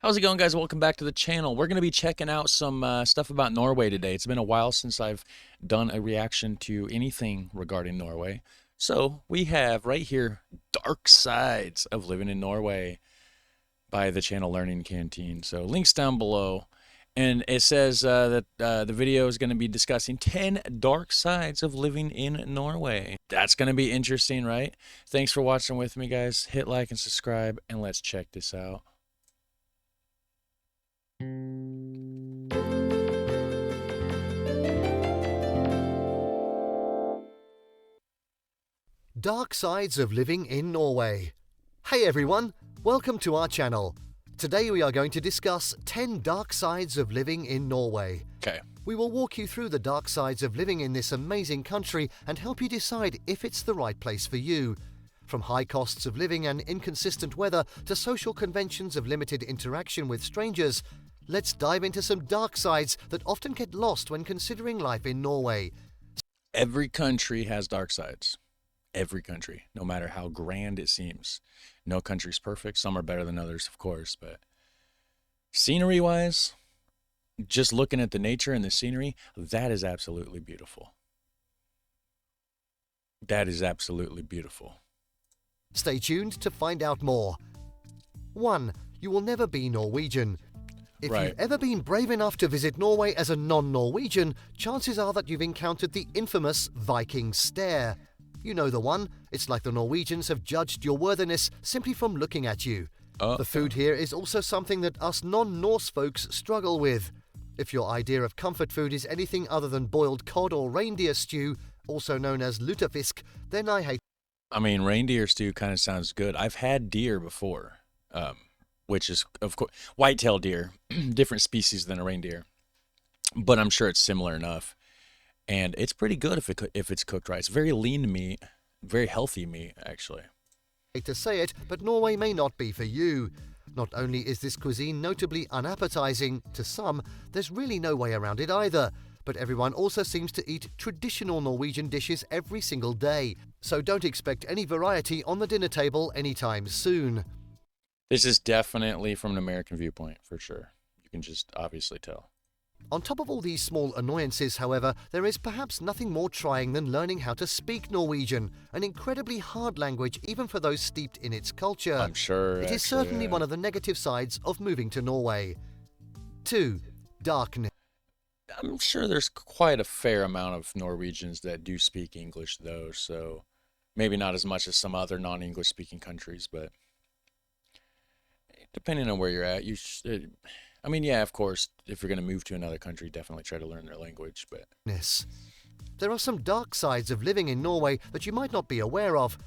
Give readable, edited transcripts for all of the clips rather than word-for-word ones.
How's it going, guys? Welcome back to the channel. We're going to be checking out some stuff about Norway today. It's been a while since I've done a reaction to anything regarding Norway. So we have right here, Dark Sides of Living in Norway by the channel Learning Canteen. So links down below. And it says that the video is going to be discussing 10 dark sides of living in Norway. That's going to be interesting, right? Thanks for watching with me, guys. Hit like and subscribe, and let's check this out. Dark Sides of Living in Norway. Hey everyone, welcome to our channel. Today we are going to discuss 10 dark sides of living in Norway. Okay. We will walk you through the dark sides of living in this amazing country and help you decide if it's the right place for you. From high costs of living and inconsistent weather to social conventions of limited interaction with strangers, let's dive into some dark sides that often get lost when considering life in Norway. Every country has dark sides. Every country, no matter how grand it seems. No country's perfect. Some are better than others, of course, but scenery-wise, just looking at the nature and the scenery, that is absolutely beautiful. That is absolutely beautiful. Stay tuned to find out more. 1. You will never be Norwegian. If Right. you've ever been brave enough to visit Norway as a non-Norwegian, chances are that you've encountered the infamous Viking stare. You know the one. It's like the Norwegians have judged your worthiness simply from looking at you. The food here is also something that us non-Norse folks struggle with. If your idea of comfort food is anything other than boiled cod or reindeer stew, also known as lutefisk, then I hate. I mean, reindeer stew kind of sounds good. I've had deer before, which is, of course, whitetail deer, different species than a reindeer, but I'm sure it's similar enough. And it's pretty good if it's cooked right. It's very lean meat, very healthy meat, actually. Hate to say it, but Norway may not be for you. Not only is this cuisine notably unappetizing to some, there's really no way around it either. But everyone also seems to eat traditional Norwegian dishes every single day, so don't expect any variety on the dinner table anytime soon. This is definitely from an American viewpoint, for sure. You can just obviously tell. On top of all these small annoyances, however, there is perhaps nothing more trying than learning how to speak Norwegian, an incredibly hard language even for those steeped in its culture. I'm sure. It is certainly one of the negative sides of moving to Norway. 2. Darkness. I'm sure there's quite a fair amount of Norwegians that do speak English, though, so maybe not as much as some other non-English speaking countries, but depending on where you're at, I mean, yeah, of course, if you're going to move to another country, definitely try to learn their language, but... There are some dark sides of living in Norway that you might not be aware of.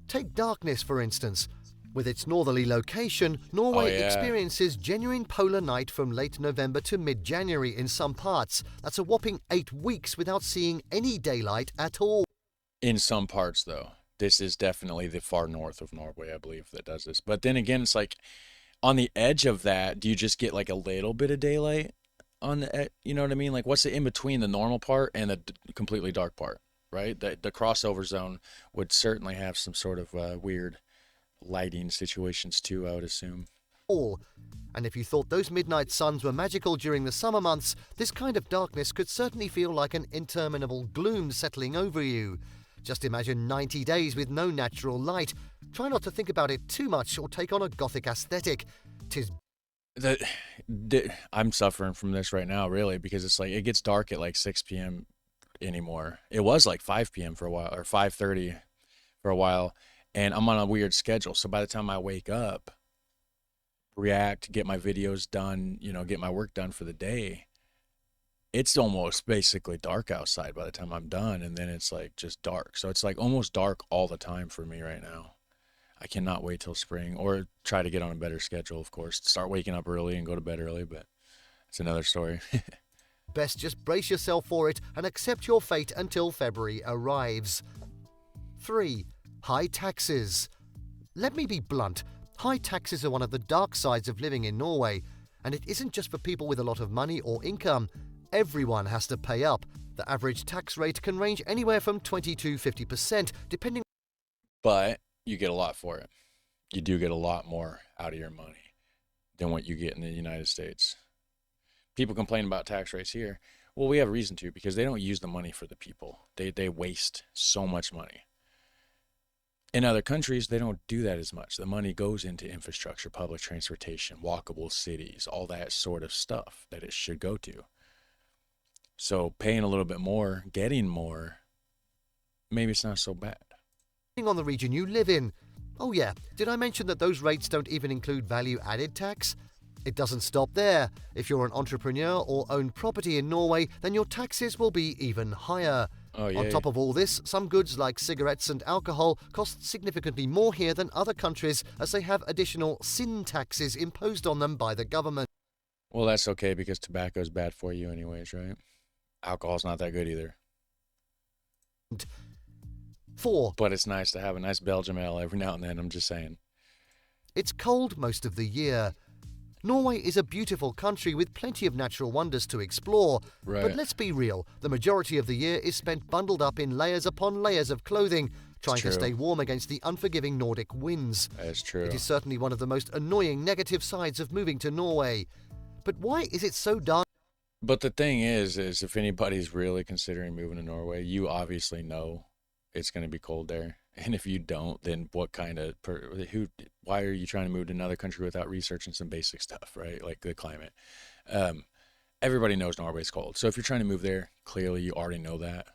Take darkness, for instance. With its northerly location, Norway experiences genuine polar night from late November to mid-January in some parts. That's a whopping 8 weeks without seeing any daylight at all. In some parts, though. This is definitely the far north of Norway, I believe, that does this. But then again, it's like... on the edge of that, do you just get like a little bit of daylight on the, you know what I mean? Like, what's the in between the normal part and the completely dark part, right? The crossover zone would certainly have some sort of weird lighting situations too, I would assume. And if you thought those midnight suns were magical during the summer months, this kind of darkness could certainly feel like an interminable gloom settling over you. Just imagine 90 days with no natural light. Try not to think about it too much or take on a gothic aesthetic. I'm suffering from this right now, really, because it's like it gets dark at like 6 p.m. anymore. It was like 5 p.m. for a while, or 5:30 for a while, and I'm on a weird schedule. So by the time I wake up, react, get my videos done, get my work done for the day, it's almost basically dark outside by the time I'm done, and then it's like just dark. So it's like almost dark all the time for me right now. I cannot wait till spring, or try to get on a better schedule, of course. Start waking up early and go to bed early, but it's another story. Best just brace yourself for it and accept your fate until February arrives. 3. High taxes. Let me be blunt. High taxes are one of the dark sides of living in Norway, and it isn't just for people with a lot of money or income. Everyone has to pay up. The average tax rate can range anywhere from 20 to 50%, depending. But you get a lot for it. You do get a lot more out of your money. than what you get in the United States. People complain about tax rates here. Well, we have a reason to, because they don't use the money for the people. They waste so much money. In other countries, they don't do that as much. The money goes into infrastructure, public transportation, walkable cities, all that sort of stuff that it should go to. So paying a little bit more, getting more, maybe it's not so bad. Depending on the region you live in. Oh yeah, did I mention that those rates don't even include value-added tax? It doesn't stop there. If you're an entrepreneur or own property in Norway, then your taxes will be even higher. Oh, On yeah. top of all this, some goods like cigarettes and alcohol cost significantly more here than other countries, as they have additional sin taxes imposed on them by the government. Well, that's okay because tobacco is bad for you anyways, right? Alcohol's not that good either. 4. But it's nice to have a nice Belgium ale every now and then, I'm just saying. It's cold most of the year. Norway is a beautiful country with plenty of natural wonders to explore. Right. But let's be real, the majority of the year is spent bundled up in layers upon layers of clothing, trying to true. stay warm against the unforgiving Nordic winds. That's true. It is certainly one of the most annoying negative sides of moving to Norway. But why is it so dark? But the thing is if anybody's really considering moving to Norway, you obviously know it's going to be cold there. And if you don't, then what kind of, why are you trying to move to another country without researching some basic stuff, right? Like the climate. Everybody knows Norway's cold. So if you're trying to move there, clearly you already know that.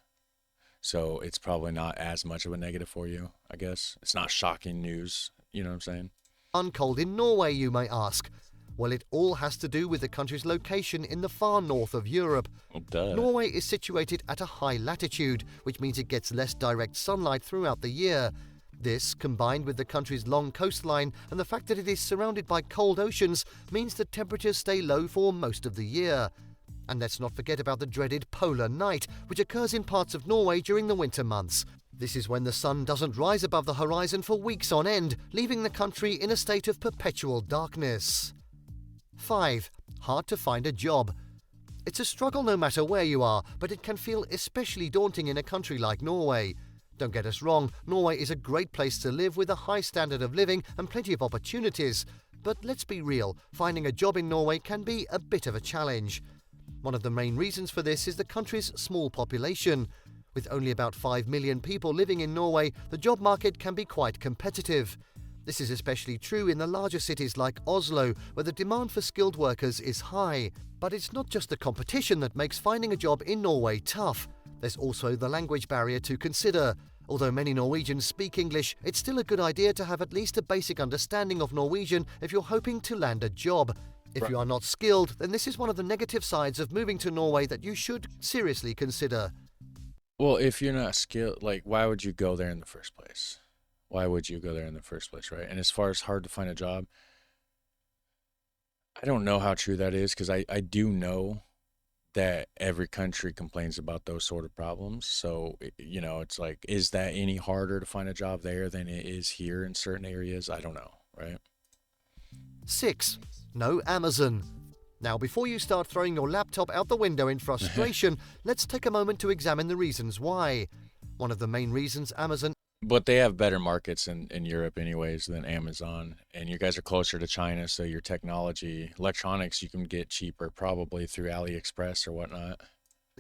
So it's probably not as much of a negative for you, I guess. It's not shocking news. You know what I'm saying? Cold in Norway, you may ask. Well, it all has to do with the country's location in the far north of Europe. Well, duh. Norway is situated at a high latitude, which means it gets less direct sunlight throughout the year. This, combined with the country's long coastline and the fact that it is surrounded by cold oceans, means that temperatures stay low for most of the year. And let's not forget about the dreaded polar night, which occurs in parts of Norway during the winter months. This is when the sun doesn't rise above the horizon for weeks on end, leaving the country in a state of perpetual darkness. 5. Hard to find a job. It's a struggle no matter where you are, but it can feel especially daunting in a country like Norway. Don't get us wrong, Norway is a great place to live with a high standard of living and plenty of opportunities. But let's be real, finding a job in Norway can be a bit of a challenge. One of the main reasons for this is the country's small population. With only about 5 million people living in Norway, the job market can be quite competitive. This is especially true in the larger cities like Oslo, where the demand for skilled workers is high. But it's not just the competition that makes finding a job in Norway tough. There's also the language barrier to consider. Although many Norwegians speak English, it's still a good idea to have at least a basic understanding of Norwegian if you're hoping to land a job. If you are not skilled, then this is one of the negative sides of moving to Norway that you should seriously consider. Well, if you're not skilled, like, why would you go there in the first place? Why would you go there in the first place, right? And as far as hard to find a job, I don't know how true that is, because I do know that every country complains about those sort of problems. So, you know, it's like, is that any harder to find a job there than it is here in certain areas? I don't know, right? 6. No Amazon. Now, before you start throwing your laptop out the window in frustration, let's take a moment to examine the reasons why. One of the main reasons Amazon... But they have better markets in Europe anyways than Amazon. And you guys are closer to China, so your technology, electronics, you can get cheaper probably through AliExpress or whatnot.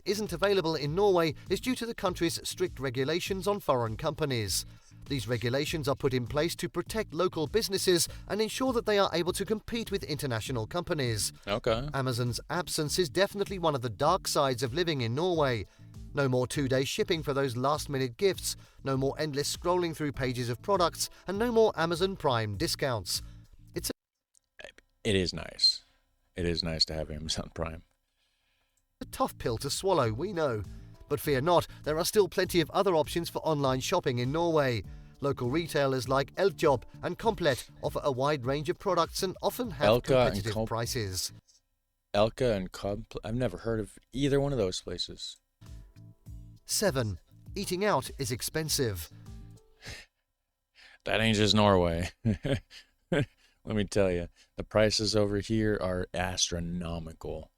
Isn't available in Norway is due to the country's strict regulations on foreign companies. These regulations are put in place to protect local businesses and ensure that they are able to compete with international companies. Okay. Amazon's absence is definitely one of the dark sides of living in Norway. No more 2-day shipping for those last-minute gifts, no more endless scrolling through pages of products, and no more Amazon Prime discounts. It is nice. It is nice to have Amazon Prime. A tough pill to swallow, we know. But fear not, there are still plenty of other options for online shopping in Norway. Local retailers like Elkjøp and Komplett offer a wide range of products and often have competitive prices. Elka and Komplett, I've never heard of either one of those places. 7. Eating out is expensive. That ain't just Norway. Let me tell you, the prices over here are astronomical.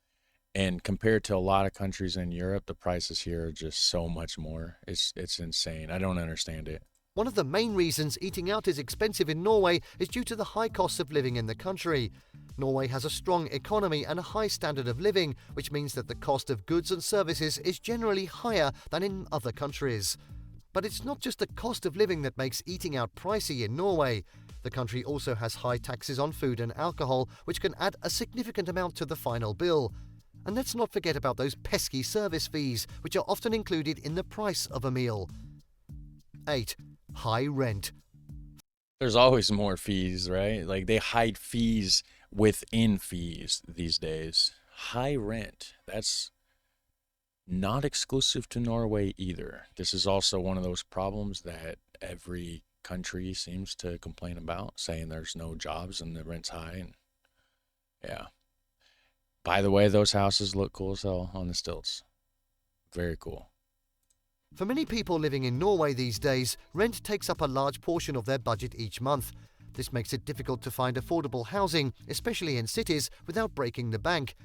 And compared to a lot of countries in Europe, the prices here are just so much more. It's insane. I don't understand it. One of the main reasons eating out is expensive in Norway is due to the high cost of living in the country. Norway has a strong economy and a high standard of living, which means that the cost of goods and services is generally higher than in other countries. But it's not just the cost of living that makes eating out pricey in Norway. The country also has high taxes on food and alcohol, which can add a significant amount to the final bill. And let's not forget about those pesky service fees, which are often included in the price of a meal. 8. High rent. There's always more fees, right? Like they hide fees within fees these days. High rent. That's not exclusive to Norway either. This is also one of those problems that every country seems to complain about, saying there's no jobs and the rent's high. And yeah. By the way, those houses look cool as hell on the stilts. Very cool. For many people living in Norway these days, rent takes up a large portion of their budget each month. This makes it difficult to find affordable housing, especially in cities, without breaking the bank.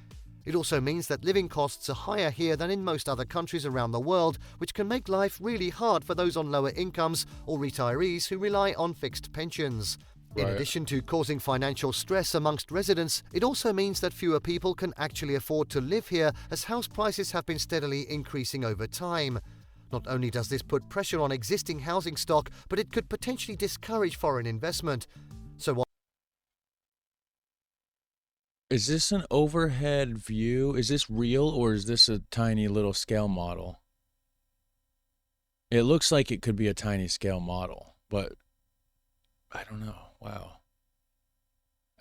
It also means that living costs are higher here than in most other countries around the world, which can make life really hard for those on lower incomes or retirees who rely on fixed pensions. In addition to causing financial stress amongst residents, it also means that fewer people can actually afford to live here, as house prices have been steadily increasing over time. Not only does this put pressure on existing housing stock, but it could potentially discourage foreign investment. So Is this an overhead view? Is this real, or is this a tiny little scale model? It looks like it could be a tiny scale model, but I don't know. Wow.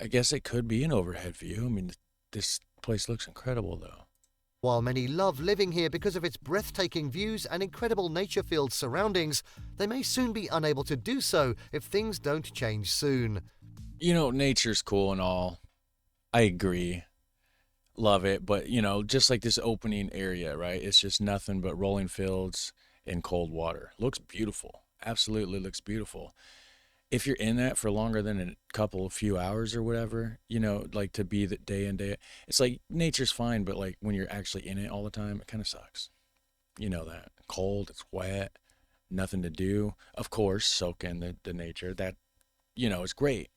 I guess it could be an overhead view. I mean, this place looks incredible, though. while many love living here because of its breathtaking views and incredible nature-filled surroundings, they may soon be unable to do so if things don't change soon. You know, nature's cool and all. I agree. Love it. But, you know, just like this opening area, right? It's just nothing but rolling fields and cold water. Looks beautiful. Absolutely looks beautiful. If you're in that for longer than a few hours or whatever, you know, like to be the day in, day out, it's like nature's fine, but like when you're actually in it all the time, it kind of sucks. You know that. Cold, it's wet, nothing to do. Of course, soak in the nature. That, you know, it's great.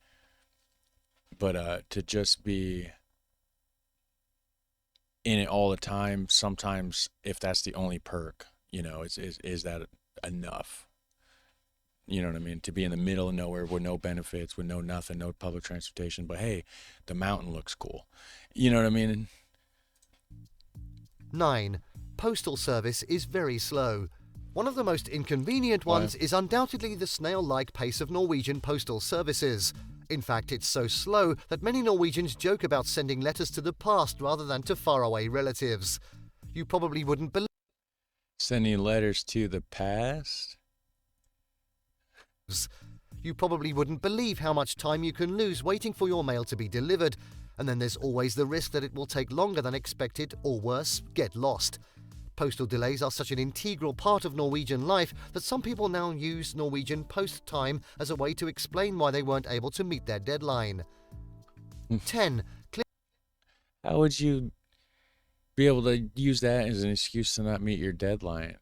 But to just be in it all the time, sometimes if that's the only perk, you know, is that enough? You know what I mean? To be in the middle of nowhere with no benefits, with no nothing, no public transportation, but hey, the mountain looks cool. You know what I mean? 9. Postal service is very slow. One of the most inconvenient ones is undoubtedly the snail-like pace of Norwegian postal services. In fact, it's so slow that many Norwegians joke about sending letters to the past rather than to faraway relatives. You probably wouldn't believe Sending letters to the past? You probably wouldn't believe how much time you can lose waiting for your mail to be delivered, and then there's always the risk that it will take longer than expected, or worse, get lost. Postal delays are such an integral part of Norwegian life that some people now use Norwegian post time as a way to explain why they weren't able to meet their deadline. 10. How would you be able to use that as an excuse to not meet your deadline?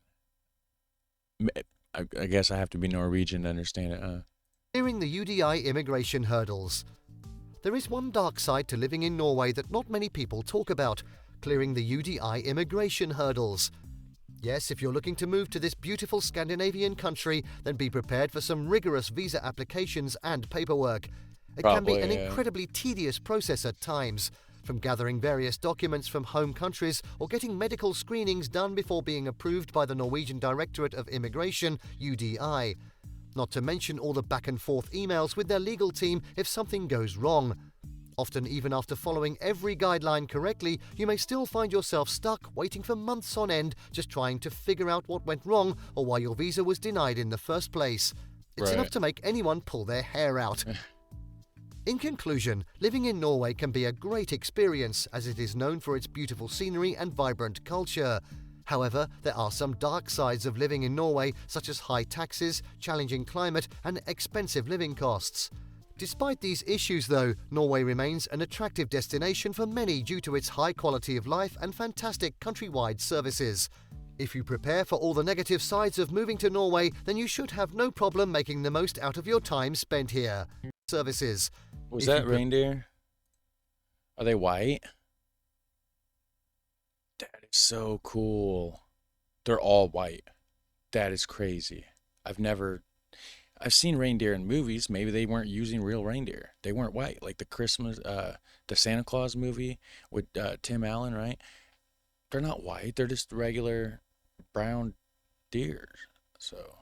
I guess I have to be Norwegian to understand it, Clearing the UDI immigration hurdles. There is one dark side to living in Norway that not many people talk about: clearing the UDI immigration hurdles. Yes, if you're looking to move to this beautiful Scandinavian country, then be prepared for some rigorous visa applications and paperwork. It can be an incredibly tedious process at times, from gathering various documents from home countries or getting medical screenings done before being approved by the Norwegian Directorate of Immigration, UDI. Not to mention all the back and forth emails with their legal team if something goes wrong. Often, even after following every guideline correctly, you may still find yourself stuck waiting for months on end just trying to figure out what went wrong or why your visa was denied in the first place. It's enough to make anyone pull their hair out. In conclusion, living in Norway can be a great experience as it is known for its beautiful scenery and vibrant culture. However, there are some dark sides of living in Norway, such as high taxes, challenging climate, and expensive living costs. Despite these issues though, Norway remains an attractive destination for many due to its high quality of life and fantastic countrywide services. If you prepare for all the negative sides of moving to Norway, then you should have no problem making the most out of your time spent here. Services. Was If you that reindeer? Are they white? That is so cool. They're all white. That is crazy. I've seen reindeer in movies. Maybe they weren't using real reindeer. They weren't white, like the Santa Claus movie with Tim Allen, right? They're not white. They're just regular brown deer. So,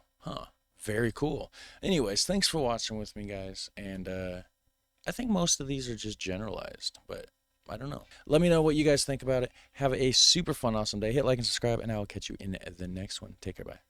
very cool. Anyways, thanks for watching with me, guys. And I think most of these are just generalized, but I don't know. Let me know what you guys think about it. Have a super fun, awesome day. Hit like and subscribe, and I will catch you in the next one. Take care. Bye.